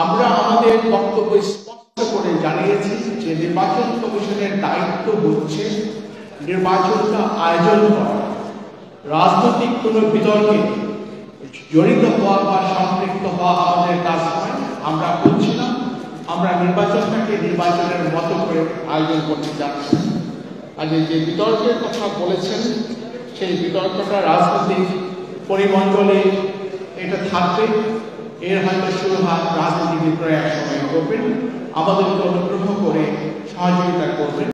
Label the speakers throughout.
Speaker 1: আমরা আমাদের বক্তব্য স্পষ্ট করে জানিয়েছি যে নির্বাচন কমিশনের দায়িত্ব হচ্ছে নির্বাচনটা আয়োজন করা, রাজনৈতিক কোনো বিতর্কে জড়িত হওয়া বা সম্পৃক্ত হওয়া আমাদের কাজ নয়। আমরা বলছি না, আমরা নির্বাচনটাকে নির্বাচনের মতো করে আয়োজন করতে যাচ্ছি। আর যে বিতর্কের কথা বলেছেন সেই বিতর্কটা রাজনৈতিক পরিমণ্ডলে এটা থাকবে, এর হয়তো শুরুহাত রাজনীতিবিদরা এক সময় করবেন, আমাদেরকে অনুগ্রহ করে সহযোগিতা করবেন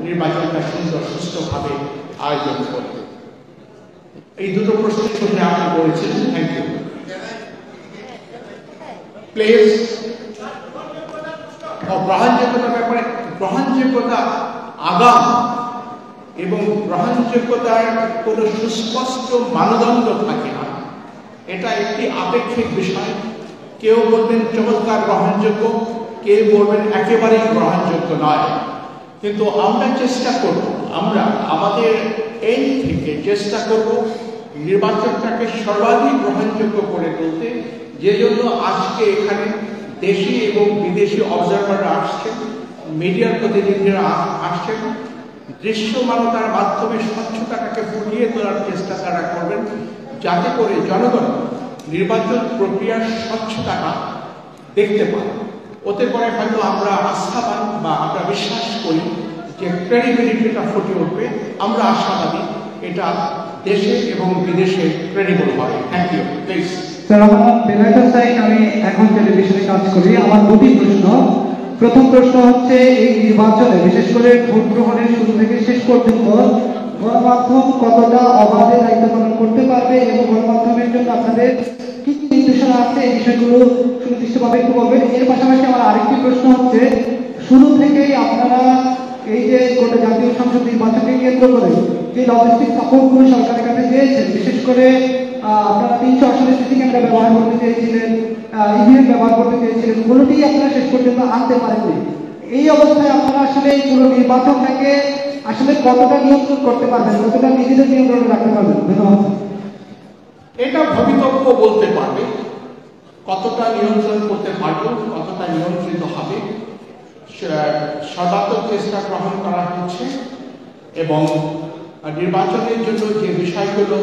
Speaker 1: নির্বাচনটা সুন্দর সুষ্ঠুভাবে আয়োজন করতে। এই দুটো প্রশ্নের জন্য আপনি বলেছেন, থ্যাংক ইউ। প্লিজ গ্রহণযোগ্যতার ব্যাপারে গ্রহণযোগ্যতা আগাম এবং গ্রহণযোগ্যতার কোনো সুস্পষ্ট মানদণ্ড থাকে না, এটা একটি আপেক্ষিক বিষয়। কেউ বলবেন চমৎকার গ্রহণযোগ্য, কেউ বলবেন একেবারেই গ্রহণযোগ্য নয়। কিন্তু আমরা চেষ্টা করব, আমরা আমাদের এই থেকে চেষ্টা করব নির্বাচনটাকে সর্বাধিক গ্রহণযোগ্য করে তুলতে, যে জন্য আজকে এখানে দেশি এবং বিদেশি অবজারভাররা আসছেন, মিডিয়ার প্রতিনিধিরা আসছেন। দৃশ্যমানতার মাধ্যমে স্বচ্ছতাটাকে ফুটিয়ে তোলার চেষ্টা তারা করবেন, যাতে করে জনগণ নির্বাচন প্রক্রিয়ার স্বচ্ছতাটা দেখতে পান। ওতে করে হয়তো আমরা আস্থাবান বা আমরা বিশ্বাস করি যে ক্রেডিবিলিটিটা ফুটে উঠবে। আমরা আশাবাদী এটা দেশে এবং বিদেশে ক্রেডিবল হবে। Thank you. প্লিজ
Speaker 2: স্যার, আমার বেলায়েত হোসাইন, আমি এখন টেলিভিশনে কাজ করি। আমার দুটি প্রশ্ন। প্রথম প্রশ্ন হচ্ছে, এই নির্বাচনে বিশেষ করে ভোট গ্রহণের শুরু থেকে শেষ পর্যন্ত গণমাধ্যম কতটা অবাধে দায়িত্ব পালন করতে পারবে এবং গণমাধ্যমের জন্য আপনাদের কি কি নির্দেশনা আছে, এই বিষয়গুলো সুনির্দিষ্টভাবে একটু বলবেন। এর পাশাপাশি আমার আরেকটি প্রশ্ন হচ্ছে, শুরু থেকেই আপনারা এই যে গোটা জাতীয় সংসদ নির্বাচনকে কেন্দ্র করে যে লজিস্টিক সাপোর্টগুলো সরকারের কাছে চেয়েছেন, বিশেষ করে আপনারা 300 আসনে সিসি ক্যামেরা ব্যবহার করতে চেয়েছিলেন, ইভিএম ব্যবহার করতে চেয়েছিলেন, কোনোটি আপনারা শেষ পর্যন্ত আনতে পারেননি। এই অবস্থায় আপনারা আসলে এই পুরো নির্বাচনটাকে আসলে কতটা নিয়ন্ত্রণ করতে পারবেন, কতটা নিজেদের নিয়ন্ত্রণে রাখতে পারবেন? ধন্যবাদ।
Speaker 1: এটা ভবিতব্য বলতে পারবে, কতটা নিয়ন্ত্রণ করতে পারবে, কতটা নিয়ন্ত্রিত হবে, সর্বাত্মক চেষ্টা গ্রহণ করা হচ্ছে এবং নির্বাচনের জন্য যে বিষয়গুলো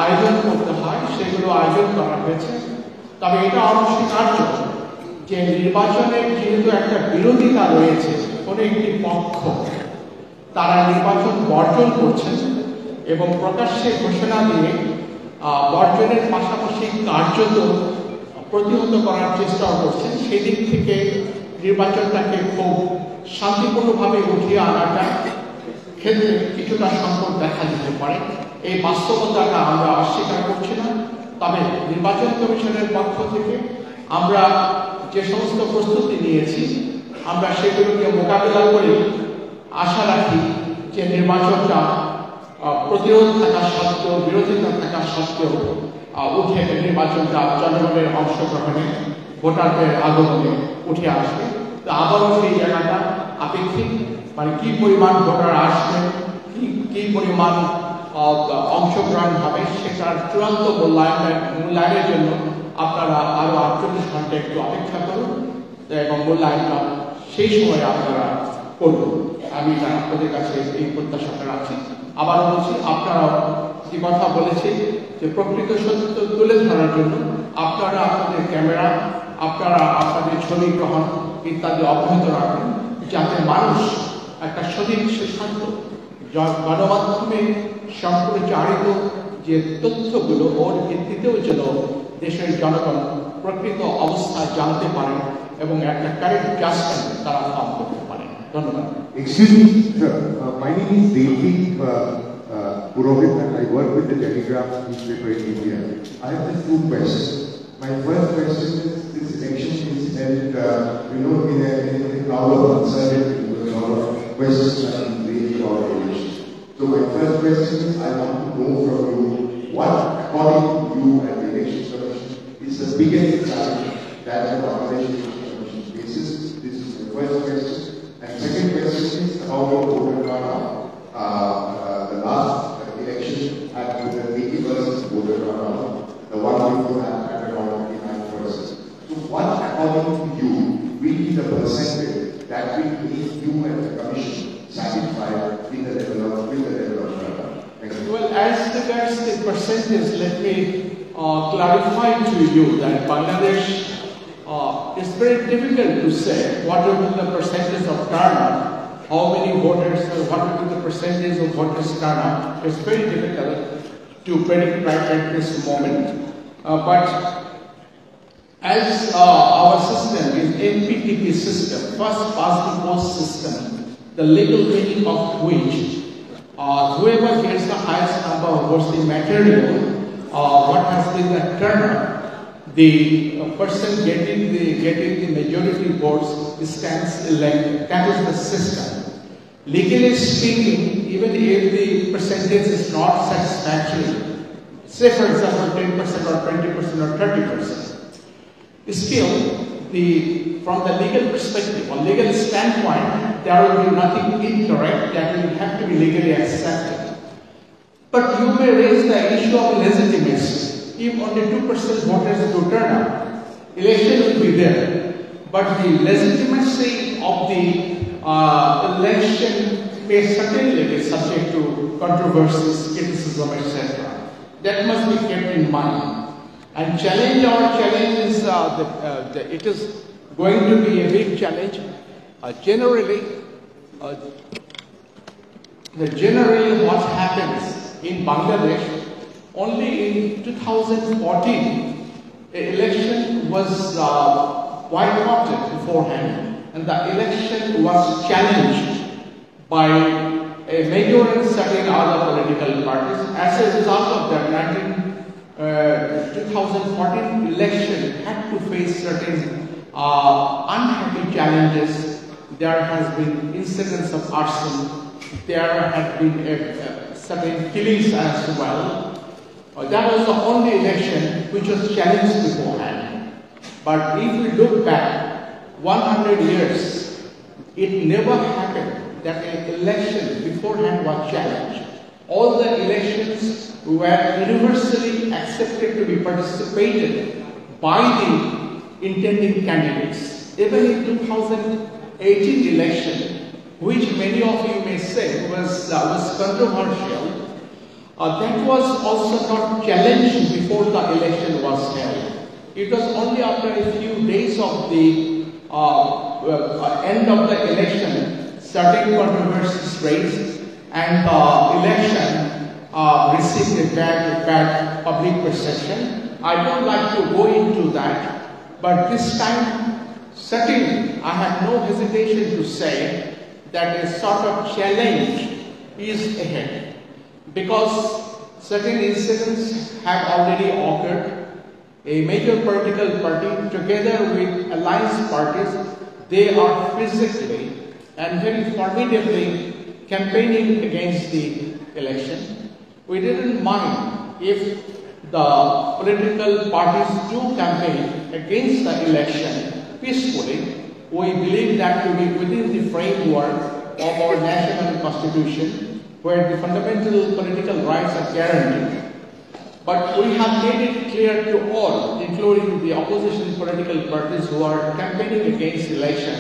Speaker 1: আয়োজন করতে হয় সেগুলো আয়োজন করা হয়েছে। তবে এটা অনস্বীকার্য যে নির্বাচনের যেহেতু একটা বিরোধিতা রয়েছে, কোনো একটি পক্ষ তারা নির্বাচন বর্জন করছেন এবং প্রকাশ্যে ঘোষণা দিয়ে বর্জনের পাশাপাশি কার্যত প্রতিহত করার চেষ্টাও করছেন। সেই দিক থেকে নির্বাচনটাকে খুব শান্তিপূর্ণভাবে উঠিয়ে আনাটা ক্ষেত্রে কিছুটা সংকট দেখা যেতে পারে। এই বাস্তবতাটা আমরা অস্বীকার করছি না। তবে নির্বাচন কমিশনের পক্ষ থেকে আমরা যে সমস্ত প্রস্তুতি নিয়েছি, আমরা সেগুলোকে মোকাবেলা করে আশা রাখি যে নির্বাচনটা প্রতিরোধ থাকা সত্ত্বেও, বিরোধিতা থাকা সত্ত্বেও উঠে নির্বাচনটা জনগণের অংশগ্রহণে, ভোটারদের আগমনে উঠে আসবে। তো আবারও সেই জায়গাটা আপেক্ষিক, মানে কি পরিমাণ ভোটার আসবে, কি পরিমাণ অংশগ্রহণ হবে, সেটার চূড়ান্ত মূল্যায়নের জন্য আপনারা আরো 48 ঘন্টা একটু অপেক্ষা করুন এবং মূল্যায়নটা সেই সময় আপনারা করুন। আমি আপনাদের কাছে এই প্রত্যাশাটা রাখছি। আবার বলছি, আপনারা যে কথা বলেছি যে প্রকৃত সত্য তুলে ধরার জন্য আপনারা আপনাদের ক্যামেরা, আপনারা আপনাদের ছবি গ্রহণ ইত্যাদি অব্যাহত রাখবেন, যাতে মানুষ একটা সঠিক সিদ্ধান্ত, গণমাধ্যমে সম্প্রচারিত যে তথ্যগুলো ওর ভিত্তিতেও যেন দেশের জনগণ প্রকৃত অবস্থা জানতে পারেন এবং একটা কারেক্ট জাজমেন্ট তারা ফর্ম করতে পারেন। ধন্যবাদ।
Speaker 3: Excuse me, sir. My name is Daily Purohit and I work with the Telegraph newspaper in India. I have just two questions. My first question is, this election is held, in a cloud of uncertainty, with a lot of questions and raised about the election. So my first question is, I want to know from you, what, according to you and the Election Commission, is the biggest challenge that the Bangladesh Election Commission faces? This is the first question. And second question is about voter turnout. The last election had more than 80% voter turnout. according to you will be the percentage that will make you and the commission satisfied with the level of data?
Speaker 1: Well, as regards the percentage, let me clarify to you that Bangladesh it's very difficult to say what will be the percentage of turnout, how many voters, what will be the percentage of voters turnout. It's very difficult to predict right at this moment. But as our system is NPTP system, first past the post system, the legal meaning of which whoever gets the highest number of votes, the material, what has been the turnout, the person getting the majority votes stands elected. That is the system. Legally speaking, even if the percentage is not satisfactory, say for example 10% or 20% or 30%, still from the legal perspective or legal standpoint, there will be nothing incorrect that will have to be legally accepted. But you may raise the issue of legitimacy. If only 2% voters do turn out, election will be there. But the legitimacy of the election may certainly be subject to controversies, criticism, etc. That must be kept in mind. And our challenge is it is going to be a big challenge. Generally what happens in Bangladesh, only in 2014, the election was boycotted beforehand, and the election was challenged by a major and certain other political parties. As a result of that, 2014 election had to face certain unhappy challenges. There has been incidents of arson. There had been certain killings as well. That was the only election which was challenged beforehand. But if we look back 100 years, it never happened that an election beforehand was challenged. All the elections were universally accepted to be participated by the intending candidates. Even in 2018 election, which many of you may say was controversial, that was also not challenged before the election was held. It was only after a few days of the end of the election, certain controversies raised, and the election received a bad public perception. I don't like to go into that, but this time, certainly, I have no hesitation to say that a sort of challenge is ahead, because certain incidents have already occurred. A major political party, together with alliance parties, they are physically and very formidably campaigning against the election. We didn't mind if the political parties do campaign against the election peacefully. We believe that to be within the framework of our national constitution, where the fundamental political rights are guaranteed. But we have made it clear to all, including the opposition political parties who are campaigning against election,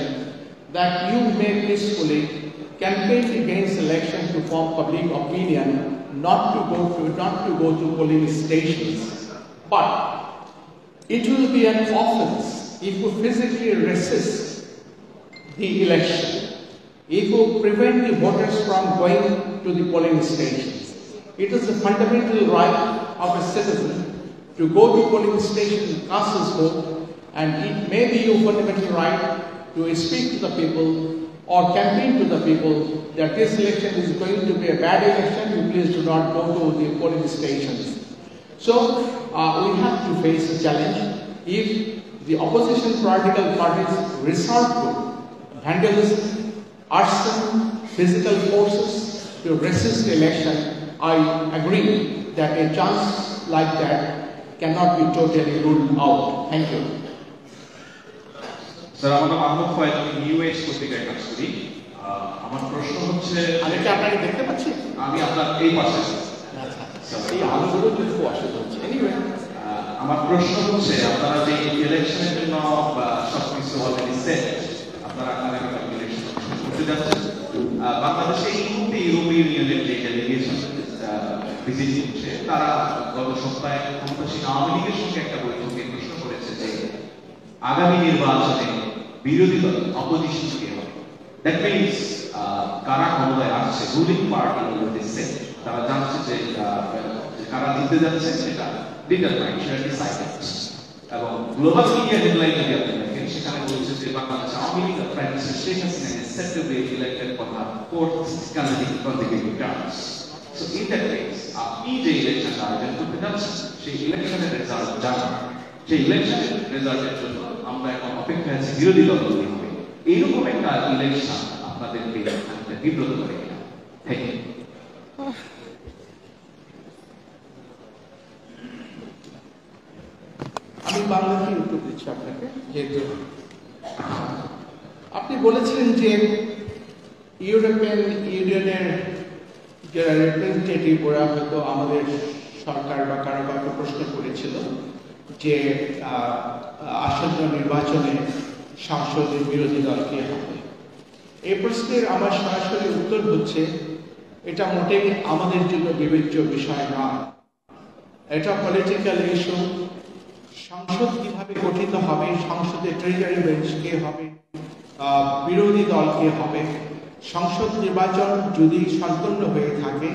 Speaker 1: that you may peacefully campaign against election to form public opinion, not to go to polling stations. But it will be an offense if you physically resist the election, if you prevent the voters from going to the polling stations. It is a fundamental right of a citizen to go to polling station and cast his vote, and it may be your fundamental right to speak to the people or campaign to the people that this election is going to be a bad election, you please do not go to the polling stations. So we have to face a challenge. If the opposition political parties resort to vandalism, arson, physical forces to resist the election, I agree that a chance like that cannot be totally ruled out. Thank you.
Speaker 4: Sir, আমরা Mahmud Faiz new age পত্রিকায় কাজ করি। আমার প্রশ্ন হচ্ছে,
Speaker 1: আমি কি আপনাকে দেখতে পাচ্ছি?
Speaker 4: আমি আপনার এই পাশে।
Speaker 1: আচ্ছা, এই আলোগুলো কিন্তু অসুবিধা হচ্ছে। এনিওয়ে,
Speaker 4: আমার প্রশ্ন হচ্ছে আপনারা যে ইলেকশনের জন্য সবকিছু অলরেডি সেট, আপনারা আগামীকাল ইলেকশন করতে যাচ্ছেন। বাংলাদেশে এই মুহূর্তে ইউরোপীয় ইউনিয়নের যে ডেলিগেশন ভিজিট করছে, তারা গত সপ্তাহে ক্ষমতাসীন আওয়ামী লীগের সঙ্গে একটা বৈঠকে প্রশ্ন করেছে যে আগামী নির্বাচনে বিরোধী দল অপোজিশন কে হবে। দ্যাট মিনস কারা ক্ষমতায় আসছে, রুলিং পার্টি অলরেডি সেট, তারা জানছে যে কারা জিততে যাচ্ছে সেটা ডিটারমাইন্ড, সেটা ডিসাইডেড। এবং গ্লোবাল মিডিয়া হেডলাইন যদি আপনি দেখেন, সেখানে বলছে যে Bangladesh Awami League prime minister Sheikh Hasina is set to be elected for the fourth consecutive terms. So in that case, আপনি যে ইলেকশন আয়োজন করতে যাচ্ছেন, সেই ইলেকশনের রেজাল্ট জানা, সেই ইলেকশনের রেজাল্টের জন্য আমরা এখন অপেক্ষায় আছি বিরোধী দলগুলি হবে। এইরকম একটা ইলেকশন আপনাদেরকে বিব্রত করে কিনা? Thank you.
Speaker 1: আমি বাংলাতেই উত্তর দিচ্ছি আপনাকে। যেহেতু আপনি বলেছিলেন যে ইউরোপিয়ান ইউনিয়নের যারা রিপ্রেজেন্টেটিভ, ওরা হয়তো আমাদের সরকার বা কারো কাউকে প্রশ্ন করেছিল যে আসন্ন নির্বাচনে সংসদের বিরোধী দল কে হবে। এই প্রশ্নের আমার সরাসরি উত্তর হচ্ছে, এটা মোটেই আমাদের জন্য বিবেচ্য বিষয় নয়। এটা পলিটিক্যাল ইস্যু। সংসদ কিভাবে গঠিত হবে, সংসদে ট্রেজারি বেঞ্চ কে হবে, বিরোধী দল কে হবে, সংসদ নির্বাচন যদি সম্পন্ন হয়ে থাকে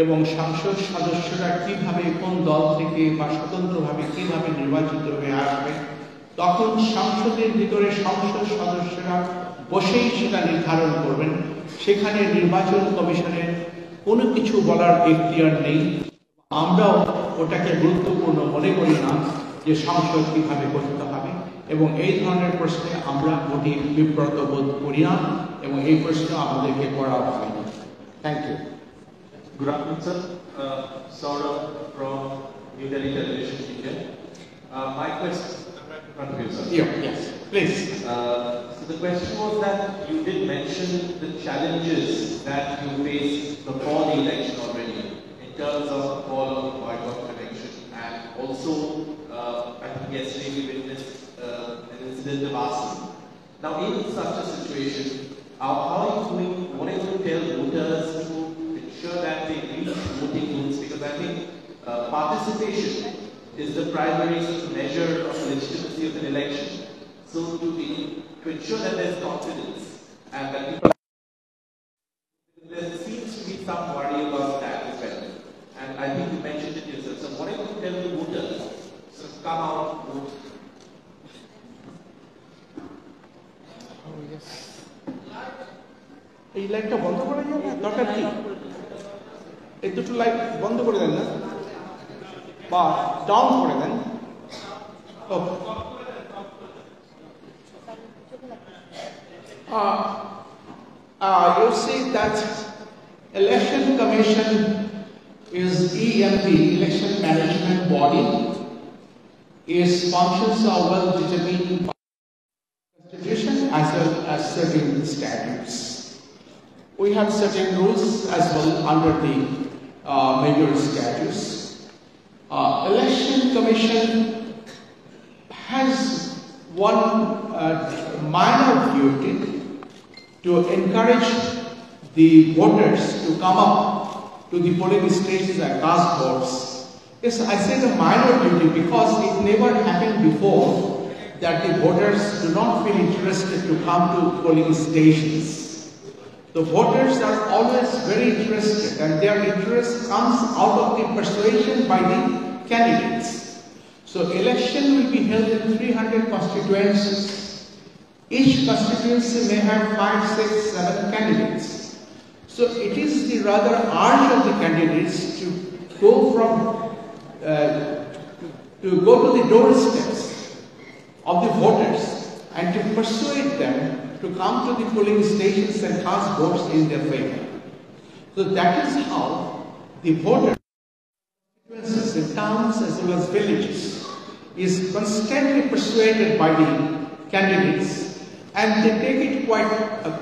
Speaker 1: এবং সংসদ সদস্যরা কিভাবে কোন দল থেকে বা স্বতন্ত্রভাবে কিভাবে নির্বাচিত হয়ে আসবে, তখন সংসদের ভিতরে সংসদ সদস্যরা বসেই সেটা নির্ধারণ করবেন। সেখানে নির্বাচন কমিশনের কোনো কিছু বলার এখতিয়ার নেই। আমরাও ওটাকে গুরুত্বপূর্ণ মনে করি না যে সংসদ কিভাবে গঠিত হবে, এবং এই ধরনের প্রশ্নে আমরা মোটেই বিব্রত বোধ করি না, এবং এই প্রশ্ন আমাদেরকে করা হয় না। Thank you.
Speaker 5: Good afternoon, sir. Saurabh from New Delhi Television India. My question, in front of you, sir.
Speaker 1: Yes, please.
Speaker 5: So the question was that you did mention the challenges that you face before the election already, in terms of the fall of the boycott connection, and also, I think yesterday we witnessed an incident of arson. Now, in such a situation, how are you doing? What are you going to tell voters to ensure that they reach voting booths? Because I think participation is the primary measure of the legitimacy of an election. So to ensure that there's confidence and that people, there seems to be some worry about that as well. And I think you mentioned it yourself. So what are you going to tell the voters? So come out, vote.
Speaker 1: Oh, yes. এই লাইটটা বন্ধ করে দেন না, দরকার কি? এই দুটো light বন্ধ করে দেন না, বা ডাউন করে দেন। You see that election commission is EMB, election management body. Its functions are well determined by the Constitution as well as certain statutes. We have certain rules as well under the major statutes. Election Commission has one minor duty to encourage the voters to come up to the polling stations and cast votes. Yes, I say the minor duty because it never happened before that the voters do not feel interested to come to polling stations. The voters are always very interested, and their interest comes out of the persuasion by the candidates. So election will be held in 300 constituencies. Each constituency may have 5, 6, 7 candidates. So it is the rather urge of the candidates to go to the doorsteps of the voters and to persuade them to come to the polling stations and cast votes in their favor. So that is how the voters in towns as well as villages is constantly persuaded by the candidates, and they take it quite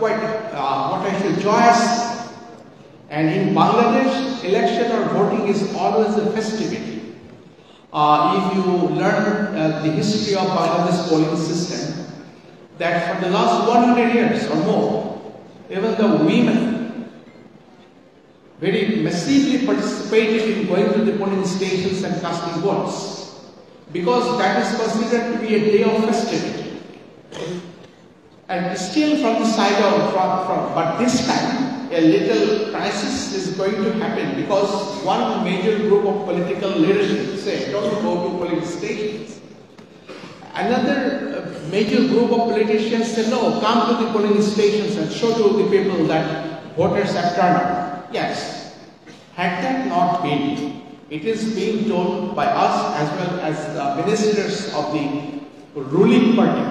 Speaker 1: what I should joyous. And in Bangladesh, election or voting is always a festivity. if you learn the history of Bangladesh polling system, that for the last 100 years or more, even the women very massively participated in going to the polling stations and casting votes, because that is considered to be a day of festivity. And still from the side of, but this time a little crisis is going to happen, because one major group of political leadership say, don't go to polling stations. Another major group of politicians say, no, come to the polling stations and show to the people that voters have turned out. Yes, had that not been, it is being told by us as well as the ministers of the ruling party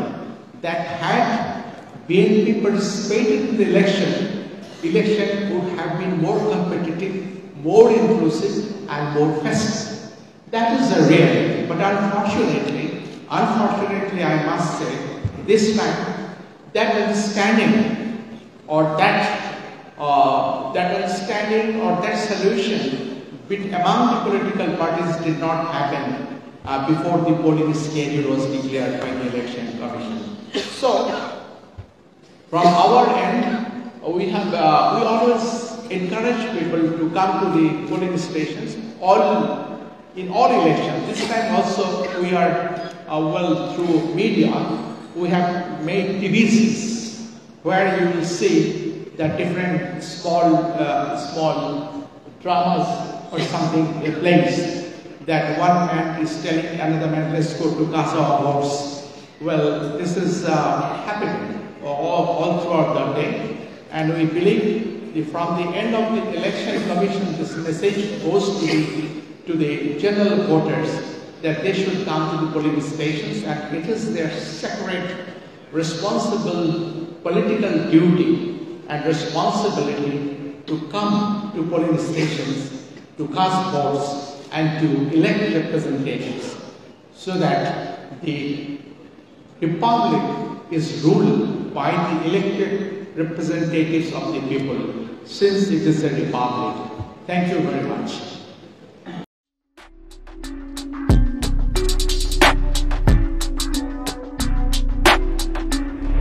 Speaker 1: that had BNP participated in the election would have been more competitive, more inclusive and more festive. That is a reality, but unfortunately I must say, this time that understanding or that solution among the political parties did not happen before the polling schedule was declared by the Election Commission. So, from our end, we always encourage people to come to the polling stations in all elections. This time also we are through media, we have made TVCs where you will see that different small dramas or something in place, that one man is telling another man, let's go to cast our votes. Well, this is happening all throughout the day, and we believe from the end of the Election Commission, this message goes to the general voters that they should come to the polling stations, and it is their sacred, responsible political duty and responsibility to come to polling stations, to cast votes and to elect representatives, so that the Republic is ruled by the elected representatives of the people, since it is a republic. Thank you very much.